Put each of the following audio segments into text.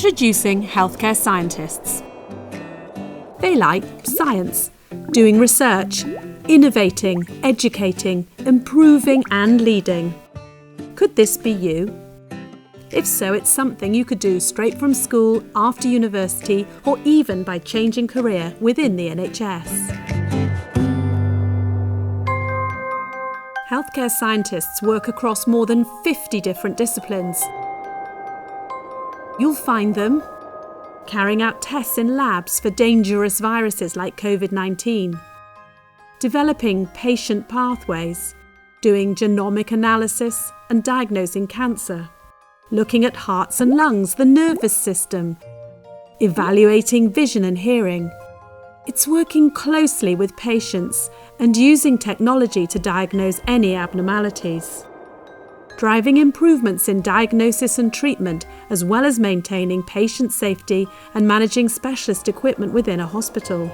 Introducing healthcare scientists. They like science, doing research, innovating, educating, improving and leading. Could this be you? If so, it's something you could do straight from school, after university, or even by changing career within the NHS. Healthcare scientists work across more than 50 different disciplines. You'll find them carrying out tests in labs for dangerous viruses like COVID-19, developing patient pathways, doing genomic analysis and diagnosing cancer, looking at hearts and lungs, the nervous system, evaluating vision and hearing. It's working closely with patients and using technology to diagnose any abnormalities, driving improvements in diagnosis and treatment, as well as maintaining patient safety and managing specialist equipment within a hospital.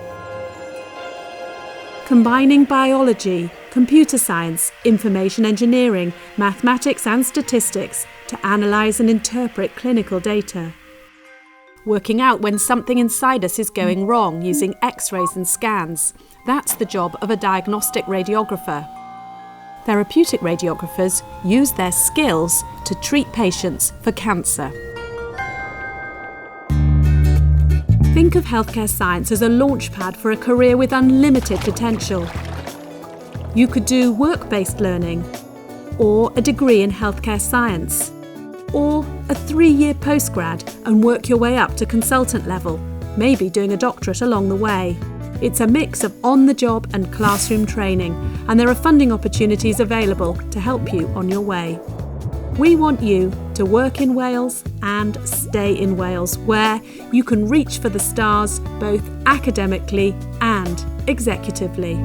Combining biology, computer science, information engineering, mathematics and statistics to analyse and interpret clinical data. Working out when something inside us is going wrong using X-rays and scans. That's the job of a diagnostic radiographer. Therapeutic radiographers use their skills to treat patients for cancer. Think of healthcare science as a launchpad for a career with unlimited potential. You could do work-based learning, or a degree in healthcare science, or a 3-year postgrad and work your way up to consultant level, maybe doing a doctorate along the way. It's a mix of on-the-job and classroom training, and there are funding opportunities available to help you on your way. We want you to work in Wales and stay in Wales, where you can reach for the stars both academically and executively.